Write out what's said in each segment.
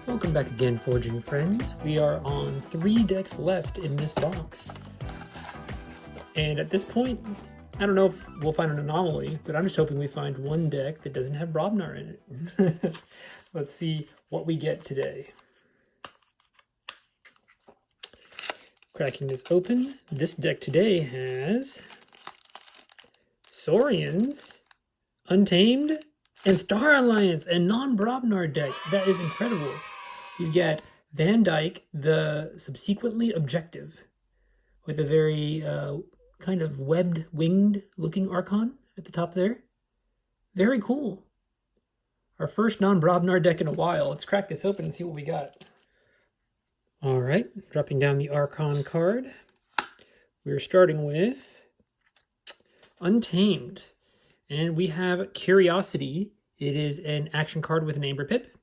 Welcome back again, Forging friends. We are on 3 decks left in this box. And at this point, I don't know if we'll find an anomaly, but I'm just hoping we find one deck that doesn't have Brobnar in it. Let's see what we get today. Cracking this open, this deck today has Saurians, Untamed, and Star Alliance, a non-Brobnar deck. That is incredible. You get Van Dyke, the subsequently objective, with a very kind of webbed, winged looking Archon at the top there. Very cool. Our first non-Brobnar deck in a while. Let's crack this open and see what we got. All right, dropping down the Archon card. We're starting with Untamed. And we have Curiosity. It is an action card with an Amber Pip.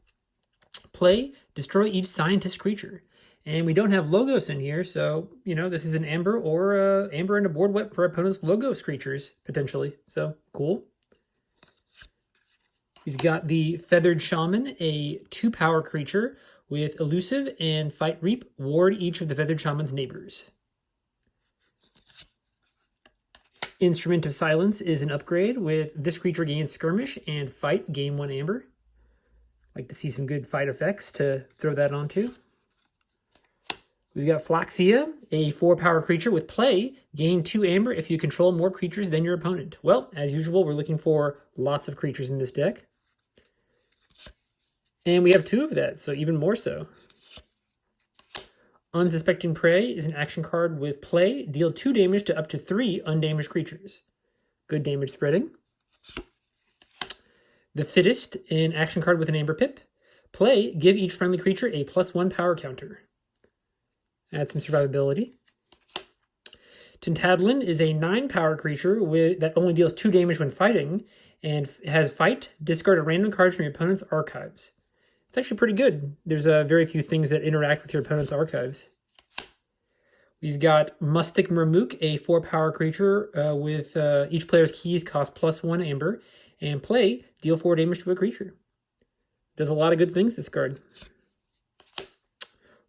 Play, destroy each scientist creature. And we don't have Logos in here, so, you know, this is an Amber or Amber and a board wipe for opponent's Logos creatures, potentially. So, cool. We've got the Feathered Shaman, a 2-power creature with Elusive and Fight Reap, ward each of the Feathered Shaman's neighbors. Instrument of Silence is an upgrade with this creature gains Skirmish and Fight, gain 1 Amber. Like to see some good fight effects to throw that onto. We've got Flaxia, a 4-power creature with Play, gain 2 Amber if you control more creatures than your opponent. Well, as usual, we're looking for lots of creatures in this deck. And we have 2 of that, so even more so. Unsuspecting Prey is an action card with Play, deal 2 damage to up to 3 undamaged creatures. Good damage spreading. The Fittest, an action card with an Amber Pip. Play, give each friendly creature a +1 power counter. Add some survivability. Tintadlin is a 9-power creature that only deals 2 damage when fighting, and has Fight, discard a random card from your opponent's archives. It's actually pretty good. There's very few things that interact with your opponent's archives. We've got Mustic Murmook, a 4-power creature with each player's keys cost +1 Amber, and Play, deal 4 damage to a creature. Does a lot of good things, this card.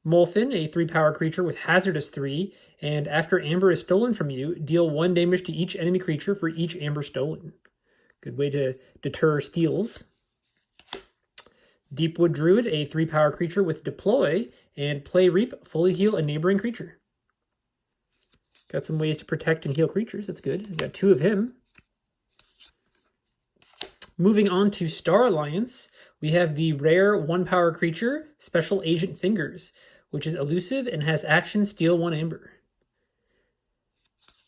Molfin, a 3-power creature with Hazardous 3, and after Amber is stolen from you, deal 1 damage to each enemy creature for each Amber stolen. Good way to deter steals. Deepwood Druid, a 3-power creature with Deploy, and Play Reap, fully heal a neighboring creature. Got some ways to protect and heal creatures, that's good. We've got 2 of him. Moving on to Star Alliance, we have the rare 1-power creature, Special Agent Fingers, which is elusive and has action steal 1 Amber.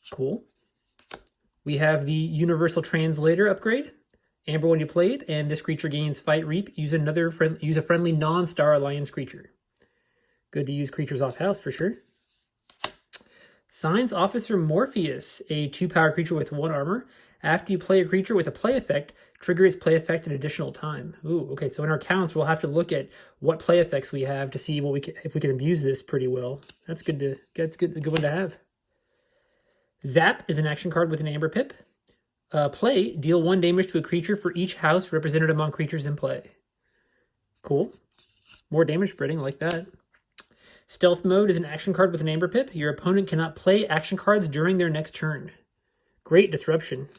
Cool. We have the Universal Translator upgrade. Amber when you play it, and this creature gains Fight Reap. Use a friendly non-Star Alliance creature. Good to use creatures off house for sure. Science Officer Morpheus, a 2-power creature with 1 armor. After you play a creature with a play effect, trigger its play effect an additional time. Ooh, okay, so in our counts, we'll have to look at what play effects we have to see if we can abuse this pretty well. That's good a good one to have. Zap is an action card with an Amber Pip. Play, deal 1 damage to a creature for each house represented among creatures in play. Cool. More damage spreading, like that. Stealth Mode is an action card with an Amber Pip. Your opponent cannot play action cards during their next turn. Great disruption.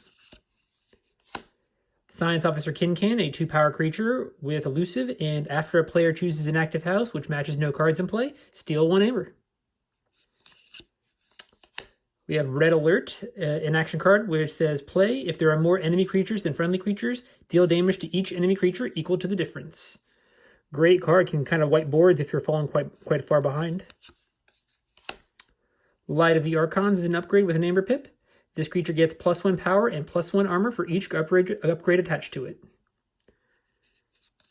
Science Officer Kincan, a 2-power creature with Elusive, and after a player chooses an active house, which matches no cards in play, steal 1 Amber. We have Red Alert, an action card which says, play, if there are more enemy creatures than friendly creatures, deal damage to each enemy creature equal to the difference. Great card, can kind of wipe boards if you're falling quite far behind. Light of the Archons is an upgrade with an Amber Pip. This creature gets +1 power and +1 armor for each upgrade attached to it.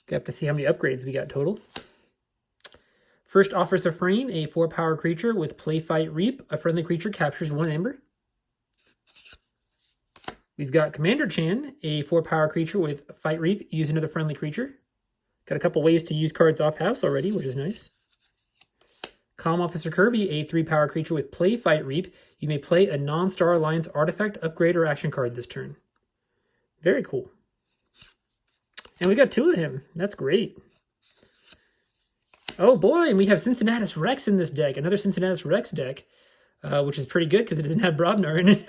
Have to see how many upgrades we got total. First Officer Frayne, a 4-power creature with Play Fight Reap. A friendly creature captures 1 Amber. We've got Commander Chan, a 4-power creature with Fight Reap. Use another friendly creature. Got a couple ways to use cards off house already, which is nice. Calm Officer Kirby, a 3-power creature with Play Fight Reap. You may play a non-Star Alliance artifact, upgrade, or action card this turn. Very cool. And we got 2 of him. That's great. Oh boy, and we have Cincinnatus Rex in this deck. Another Cincinnatus Rex deck, which is pretty good because it doesn't have Brobnar in it.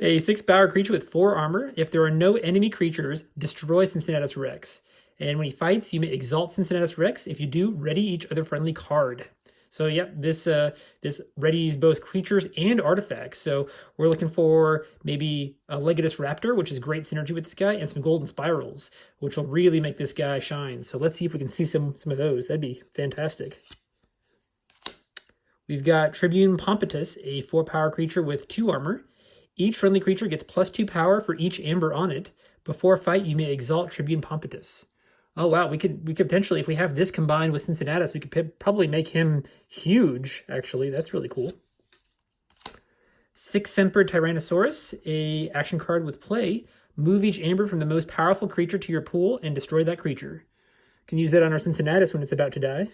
A 6-power creature with 4 armor. If there are no enemy creatures, destroy Cincinnatus Rex. And when he fights, you may exalt Cincinnatus Rex. If you do, ready each other friendly card. So yep, this readies both creatures and artifacts. So we're looking for maybe a Legatus Raptor, which is great synergy with this guy, and some Golden Spirals, which will really make this guy shine. So let's see if we can see some of those. That'd be fantastic. We've got Tribune Pompitus, a 4-power creature with 2 armor. Each friendly creature gets +2 power for each amber on it. Before fight, you may exalt Tribune Pompitus. Oh wow, we could potentially, if we have this combined with Cincinnatus, we could probably make him huge, actually. That's really cool. 6 Semper Tyrannosaurus, a action card with play. Move each amber from the most powerful creature to your pool and destroy that creature. Can use that on our Cincinnatus when it's about to die.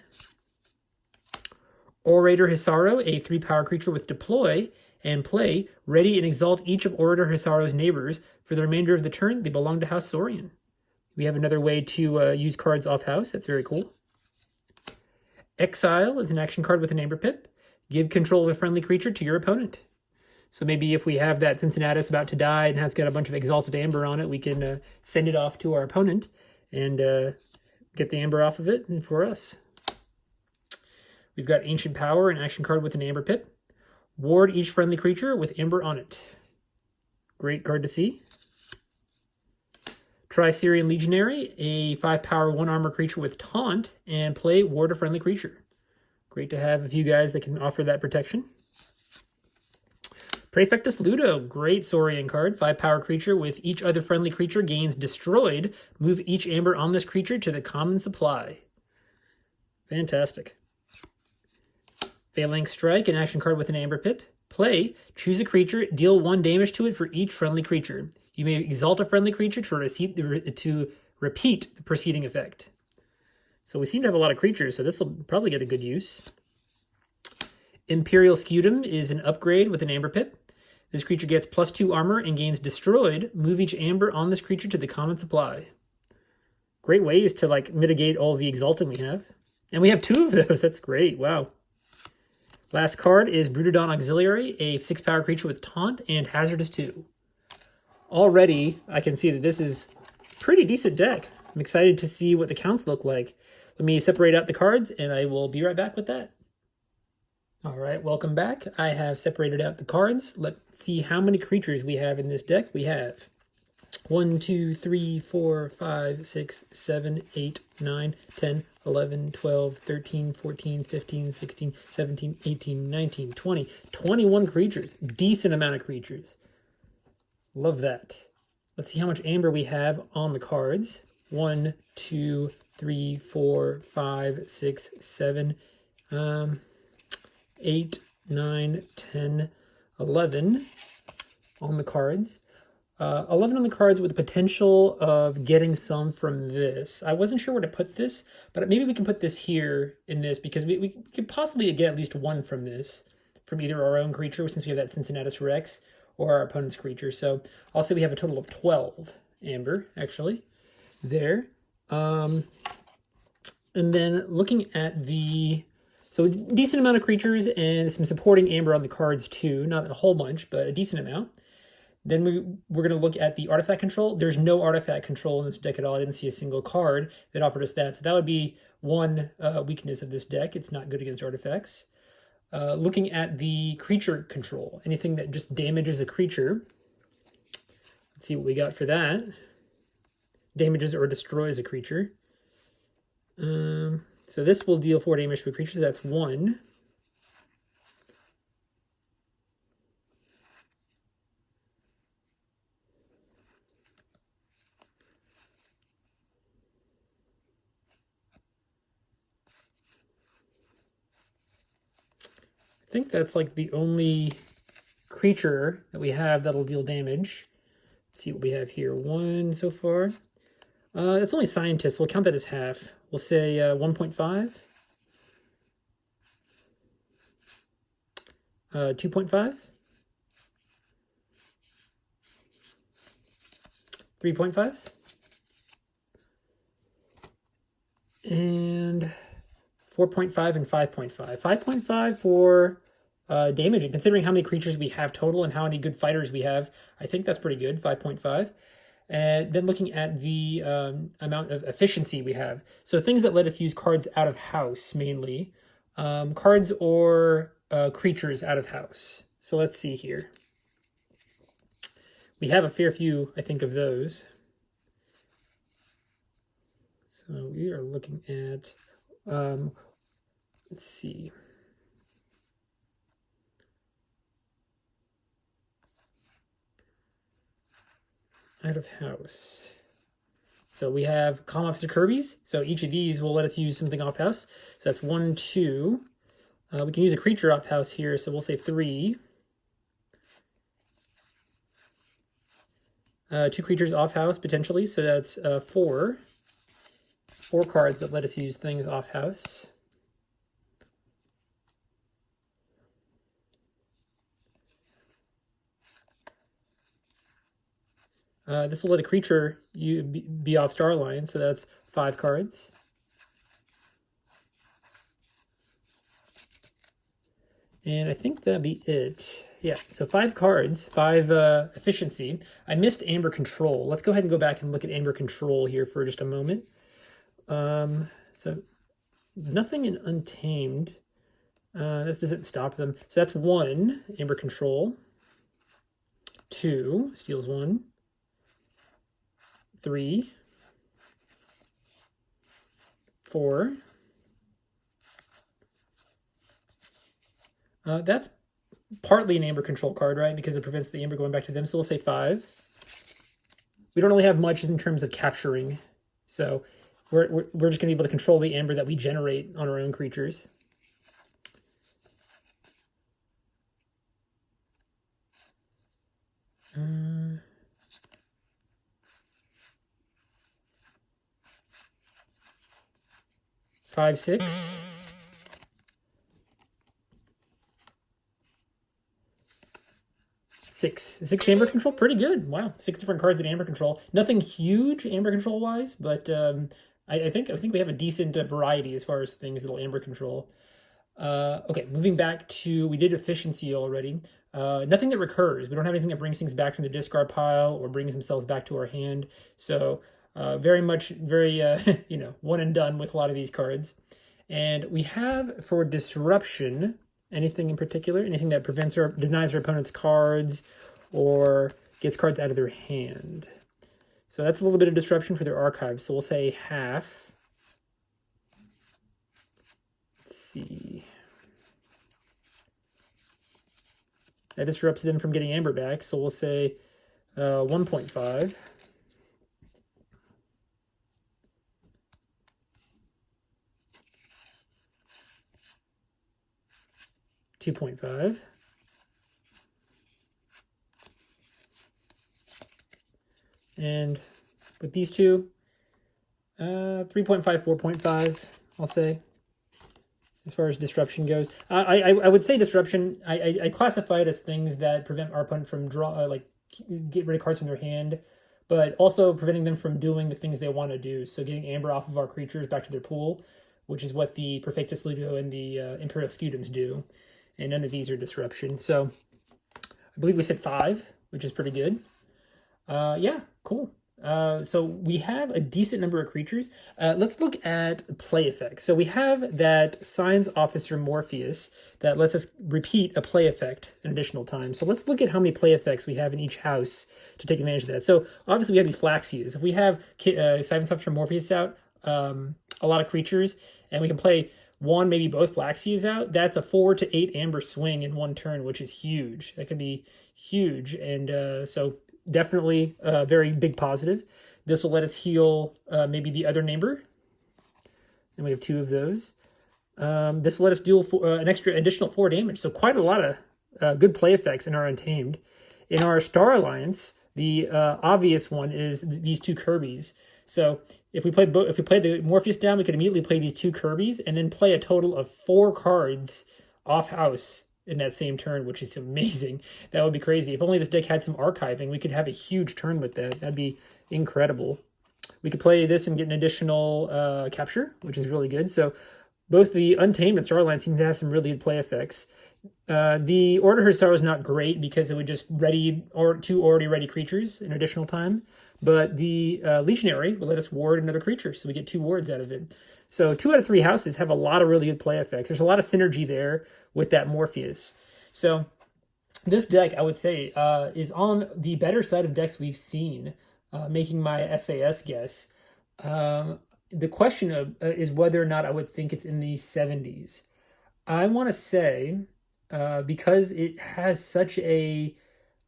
Orator Hisaro, a 3-power creature with deploy and play. Ready and exalt each of Orator Hisaro's neighbors. For the remainder of the turn, they belong to House Saurian. We have another way to use cards off house. That's very cool. Exile is an action card with an Amber Pip. Give control of a friendly creature to your opponent. So maybe if we have that Cincinnatus about to die and has got a bunch of exalted amber on it, we can send it off to our opponent and get the amber off of it and for us. We've got Ancient Power, an action card with an Amber Pip. Ward each friendly creature with amber on it. Great card to see. Tri-Syrian Legionary, a 5-power 1-armor creature with taunt, and play ward a friendly creature. Great to have a few guys that can offer that protection. Praefectus Ludo, great Saurian card, 5-power creature with each other friendly creature gains destroyed. Move each amber on this creature to the common supply. Fantastic. Phalanx Strike, an action card with an Amber Pip. Play, choose a creature, deal 1 damage to it for each friendly creature. You may exalt a friendly creature to repeat the preceding effect. So we seem to have a lot of creatures, so this will probably get a good use. Imperial Scutum is an upgrade with an Amber Pip. This creature gets +2 armor and gains destroyed. Move each amber on this creature to the common supply. Great ways to mitigate all the exalting we have. And we have 2 of those. That's great. Wow. Last card is Brutodon Auxiliary, a 6-power creature with taunt and hazardous 2. Already, I can see that this is a pretty decent deck. I'm excited to see what the counts look like. Let me separate out the cards, and I will be right back with that. All right, welcome back. I have separated out the cards. Let's see how many creatures we have in this deck. We have 1, 2, 3, 4, 5, 6, 7, 8, 9, 10, 11, 12, 13, 14, 15, 16, 17, 18, 19, 20, 21 creatures. Decent amount of creatures. Love that. Let's see how much amber we have on the cards. 1, 2, 3, 4, 5, 6, 7, 8, 9, 10, 11 on the cards. 11 on the cards with the potential of getting some from this. I wasn't sure where to put this, but maybe we can put this here in this because we could possibly get at least 1 from this, from either our own creature, since we have that Cincinnatus Rex, or our opponent's creature. So I'll say we have a total of 12 amber, actually, there. And then looking at so a decent amount of creatures and some supporting amber on the cards too. Not a whole bunch, but a decent amount. Then we're going to look at the artifact control. There's no artifact control in this deck at all. I didn't see a single card that offered us that. So that would be one weakness of this deck. It's not good against artifacts. Looking at the creature control, anything that just damages a creature. Let's see what we got for that. Damages or destroys a creature. So this will deal 4 damage to a creature, so that's 1. I think that's the only creature that we have that'll deal damage. Let's see what we have here. 1 so far. That's only Scientist, so we'll count that as half. We'll say 1.5. 2.5. 3.5. And 4.5 and 5.5. 5.5 for damage, and considering how many creatures we have total and how many good fighters we have, I think that's pretty good, 5.5. And then looking at the amount of efficiency we have. So things that let us use cards out of house, mainly. Cards or creatures out of house. So let's see here. We have a fair few, I think, of those. So we are looking at, let's see. Out of house. So we have Common Officer Kirby's. So each of these will let us use something off house. So that's 1, 2. We can use a creature off house here. So we'll say 3. 2 creatures off house potentially. So that's 4. 4 cards that let us use things off house. This will let a creature be off star line, so that's 5 cards. And I think that'd be it. Yeah, so 5 cards, 5 efficiency. I missed Amber Control. Let's go ahead and go back and look at Amber Control here for just a moment. So nothing in Untamed. This doesn't stop them. So that's 1, Amber Control. 2, steals 1. 3, 4. That's partly an Amber Control card, right? Because it prevents the Amber going back to them. So we'll say 5. We don't really have much in terms of capturing. So we're just going to be able to control the Amber that we generate on our own creatures. Five, 6. 6 Amber Control, pretty good. Wow, 6 different cards in Amber Control. Nothing huge Amber Control wise, but I think we have a decent variety as far as things that'll Amber Control. Okay, moving back to, we did efficiency already. Nothing that recurs. We don't have anything that brings things back from the discard pile or brings themselves back to our hand. So very you know, one and done with a lot of these cards. And we have for disruption, anything in particular, anything that prevents or denies our opponent's cards or gets cards out of their hand. So that's a little bit of disruption for their archive. So we'll say half. Let's see. That disrupts them from getting Amber back. So we'll say 1.5. 2.5. And with these two, 3.5, 4.5, I'll say, as far as disruption goes. I would say disruption, I classify it as things that prevent our opponent from get rid of cards from their hand, but also preventing them from doing the things they want to do. So getting Amber off of our creatures back to their pool, which is what the Perfectus Ludo and the Imperial Scutums do. And none of these are disruption. So I believe we said 5, which is pretty good. Yeah, cool. So we have a decent number of creatures. Let's look at play effects. So we have that Science Officer Morpheus that lets us repeat a play effect an additional time. So let's look at how many play effects we have in each house to take advantage of that. So obviously we have these Flaxias. If we have Science Officer Morpheus out, a lot of creatures, and we can play 1, maybe both Flaxias out, that's a 4 to 8 Amber swing in 1 turn, which is huge. That could be huge. And so definitely a very big positive. This will let us heal maybe the other neighbor. And we have 2 of those. This will let us deal an additional 4 damage. So quite a lot of good play effects in our Untamed. In our Star Alliance, the obvious one is these 2 Kirby's. So if we play the Morpheus down, we could immediately play these 2 Kirby's and then play a total of 4 cards off house in that same turn, which is amazing. That would be crazy. If only this deck had some archiving, we could have a huge turn with that. That'd be incredible. We could play this and get an additional capture, which is really good. So both the Untamed and Starline seem to have some really good play effects. The Order Hussar is not great because it would just ready or two already ready creatures in additional time. But the Legionary will let us ward another creature, so we get 2 wards out of it. So 2 out of 3 houses have a lot of really good play effects. There's a lot of synergy there with that Morpheus. So this deck, I would say, is on the better side of decks we've seen, making my SAS guess. The question is whether or not I would think it's in the 70s. I want to say, because it has such a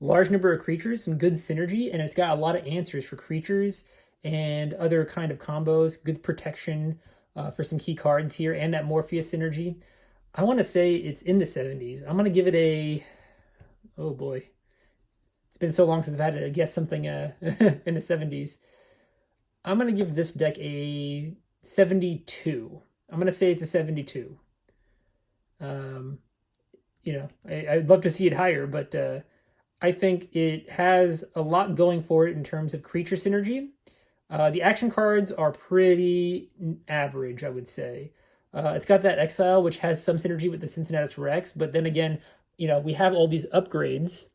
large number of creatures, some good synergy, and it's got a lot of answers for creatures and other kind of combos, good protection for some key cards here, and that Morpheus synergy. I want to say it's in the 70s. I'm going to give it a... Oh boy. It's been so long since I've had to guess something in the 70s. I'm going to give this deck a 72. I'm going to say it's a 72. I'd love to see it higher, but I think it has a lot going for it in terms of creature synergy. The action cards are pretty average, I would say. It's got that Exile, which has some synergy with the Cincinnatus Rex, but then again, we have all these upgrades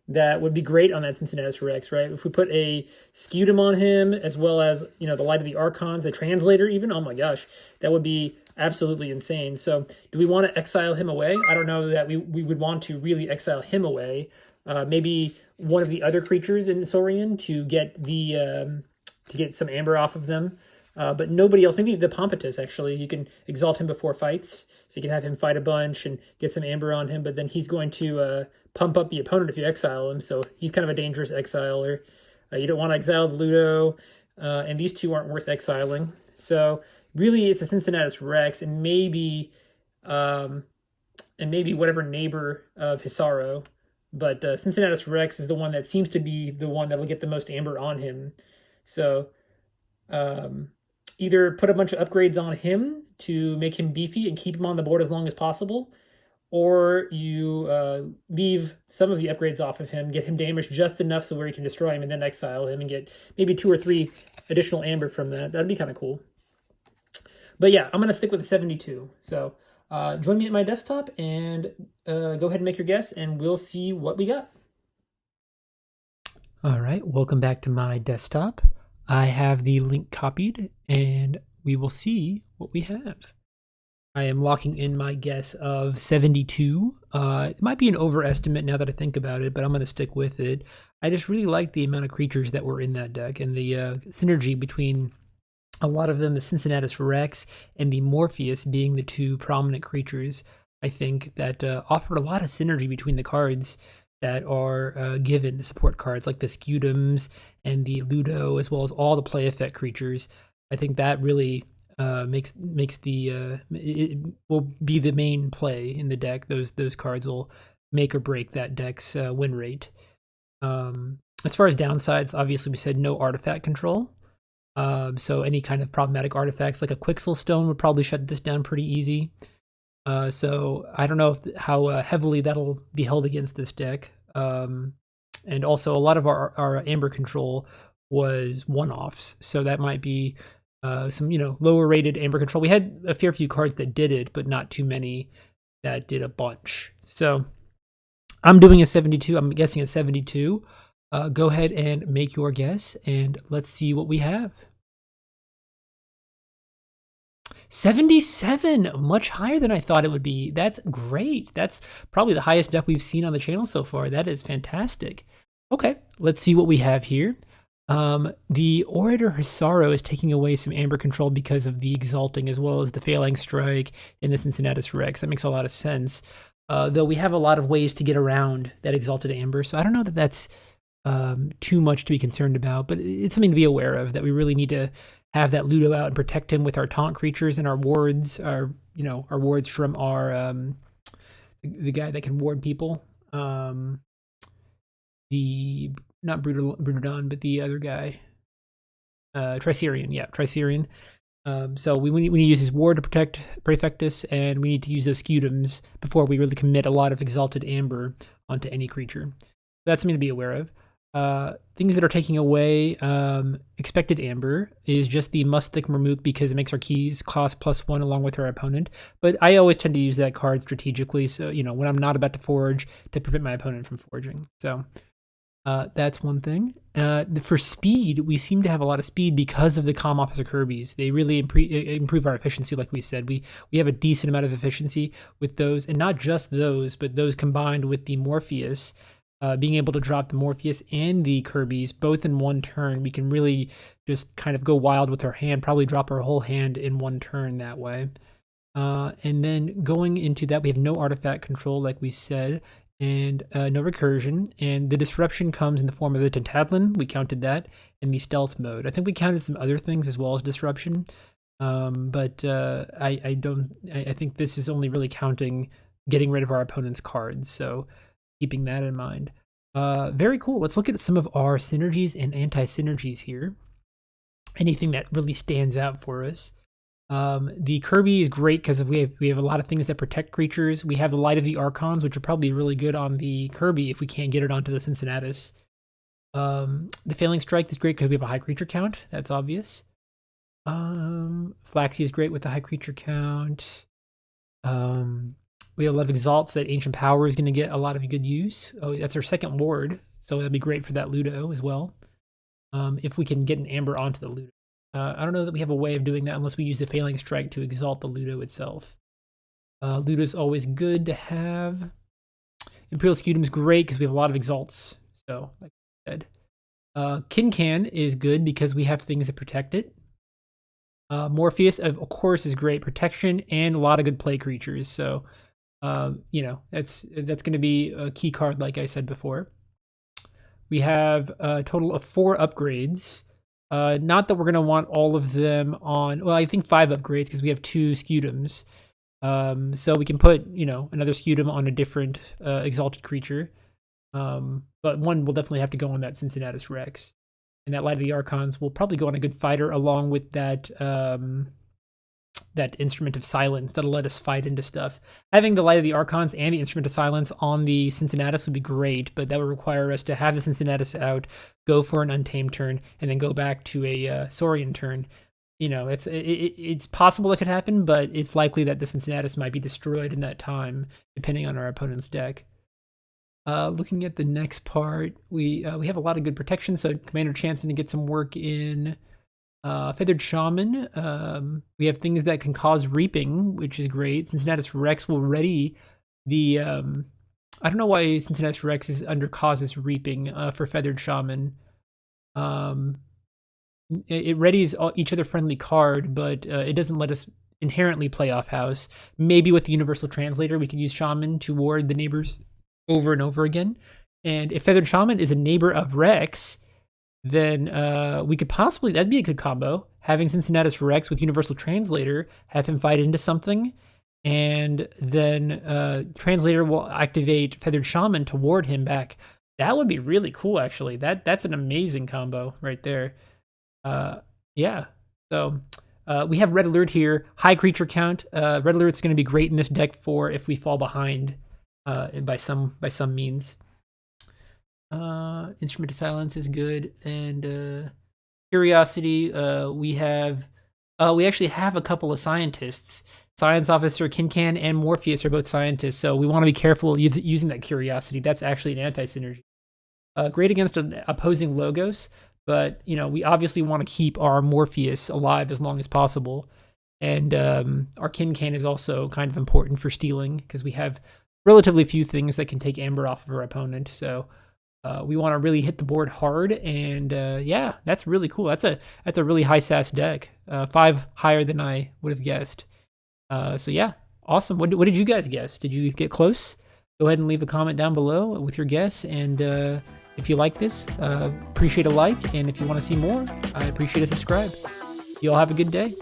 that would be great on that Cincinnatus Rex, right? If we put a Scutum on him, as well as, the Light of the Archons, the Translator even, oh my gosh, that would be absolutely insane. So do we want to exile him away? I don't know that we would want to really exile him away. Maybe one of the other creatures in Saurian to get to get some amber off of them. But nobody else, maybe the Pompatus, actually. You can exalt him before fights, so you can have him fight a bunch and get some amber on him, but then he's going to pump up the opponent if you exile him, so he's kind of a dangerous exiler. You don't want to exile the Ludo, and these 2 aren't worth exiling. So really it's the Cincinnatus Rex and maybe whatever neighbor of Hisaro. But Cincinnatus Rex is the one that seems to be the one that will get the most amber on him. So either put a bunch of upgrades on him to make him beefy and keep him on the board as long as possible, or you leave some of the upgrades off of him, get him damaged just enough so where you can destroy him and then exile him and get maybe 2 or 3 additional amber from that. That'd be kind of cool. But yeah, I'm going to stick with the 72. So join me at my desktop and go ahead and make your guess, and we'll see what we got. All right, welcome back to my desktop. I have the link copied, and we will see what we have. I am locking in my guess of 72. It might be an overestimate now that I think about it, but I'm going to stick with it. I just really like the amount of creatures that were in that deck, and the synergy between a lot of them, the Cincinnatus Rex and the Morpheus being the 2 prominent creatures, I think that offer a lot of synergy between the cards that are given, the support cards like the Scutums and the Ludo, as well as all the play effect creatures. I think that really makes the it will be the main play in the deck. Those cards will make or break that deck's win rate. As far as downsides, obviously we said no artifact control. So any kind of problematic artifacts like a Quixel Stone would probably shut this down pretty easy. So I don't know how heavily that'll be held against this deck. And also a lot of our amber control was one-offs, so that might be some lower rated amber control. We had a fair few cards that did it, but not too many that did a bunch. So I'm doing a 72. I'm guessing a 72. Go ahead and make your guess, and let's see what we have. 77, much higher than I thought it would be. That's great. That's probably the highest deck we've seen on the channel so far. That is fantastic. Okay, let's see what we have here. The Orator Hisaro is taking away some amber control because of the Exalting, as well as the Failing Strike and the Cincinnatus Rex. That makes a lot of sense. Though we have a lot of ways to get around that Exalted Amber, so I don't know that that's too much to be concerned about, but it's something to be aware of, that we really need to have that Ludo out and protect him with our taunt creatures and our wards, our wards from our the guy that can ward people, the not Brutodon, but the other guy, Tricerian, yeah, Tricerian. So we need to use his ward to protect Praefectus, and we need to use those Scutums before we really commit a lot of Exalted Amber onto any creature. That's something to be aware of. Things that are taking away expected amber is just the Mustic Mermook because it makes our keys cost +1 along with our opponent. But I always tend to use that card strategically, so when I'm not about to forge, to prevent my opponent from forging. So that's one thing. For speed, we seem to have a lot of speed because of the Comm Officer Kirby's. They really improve our efficiency, like we said. We have a decent amount of efficiency with those, and not just those, but those combined with the Morpheus. Being able to drop the Morpheus and the Kirby's both in one turn, we can really just kind of go wild with our hand, probably drop our whole hand in one turn that way. And then going into that, we have no artifact control, like we said, and no recursion. And the disruption comes in the form of the Tentadlin. We counted that in the stealth mode. I think we counted some other things as well as disruption. But I think this is only really counting getting rid of our opponent's cards. So keeping that in mind. Very cool. Let's look at some of our synergies and anti-synergies here. Anything that really stands out for us. The Kirby is great because we have a lot of things that protect creatures. We have the Light of the Archons, which are probably really good on the Kirby if we can't get it onto the Cincinnatus. The Failing Strike is great because we have a high creature count. That's obvious. Flaxy is great with the high creature count. We have a lot of Exalts. That Ancient Power is going to get a lot of good use. Oh, that's our second ward, so that'd be great for that Ludo as well. If we can get an Amber onto the Ludo. I don't know that we have a way of doing that unless we use the Failing Strike to exalt the Ludo itself. Ludo's always good to have. Imperial Scutum is great because we have a lot of Exalts. So, like I said. Kincan is good because we have things that protect it. Morpheus, of course, is great. Protection and a lot of good play creatures. So, that's going to be a key card, like I said before. We have a total of 4 upgrades. Not that we're going to want all of them on, well, I think 5 upgrades because we have 2 Scutums. So we can put, another Scutum on a different exalted creature. But one will definitely have to go on that Cincinnatus Rex. And that Light of the Archons will probably go on a good fighter along with that that Instrument of Silence that'll let us fight into stuff. Having the Light of the Archons and the Instrument of Silence on the Cincinnatus would be great, but that would require us to have the Cincinnatus out, go for an Untamed turn, and then go back to a Saurian turn. It's possible it could happen, but it's likely that the Cincinnatus might be destroyed in that time, depending on our opponent's deck. Looking at the next part, we have a lot of good protection, so Commander Chanson to get some work in. Feathered Shaman, we have things that can cause reaping, which is great. Cincinnatus Rex will ready the, I don't know why Cincinnatus Rex is under causes reaping for Feathered Shaman. It readies each other friendly card, but it doesn't let us inherently play off house. Maybe with the Universal Translator, we could use Shaman to ward the neighbors over and over again. And if Feathered Shaman is a neighbor of Rex, then we could possibly, that'd be a good combo. Having Cincinnatus Rex with Universal Translator, have him fight into something, and then Translator will activate Feathered Shaman to ward him back. That would be really cool, actually. That's an amazing combo right there. Yeah, so we have Red Alert here. High creature count. Red Alert's going to be great in this deck for if we fall behind by some means. Instrument of Silence is good, and Curiosity, we actually have a couple of scientists. Science Officer Kincan and Morpheus are both scientists, so we want to be careful using that Curiosity. That's actually an anti-synergy. Great against an opposing Logos, but we obviously want to keep our Morpheus alive as long as possible. And our Kincan is also kind of important for stealing because we have relatively few things that can take Amber off of our opponent. So we want to really hit the board hard, and yeah, that's really cool. That's a really high SAS deck, 5 higher than I would have guessed. So yeah, awesome. What did you guys guess? Did you get close? Go ahead and leave a comment down below with your guess, and if you like this, appreciate a like, and if you want to see more, I appreciate a subscribe. You all have a good day.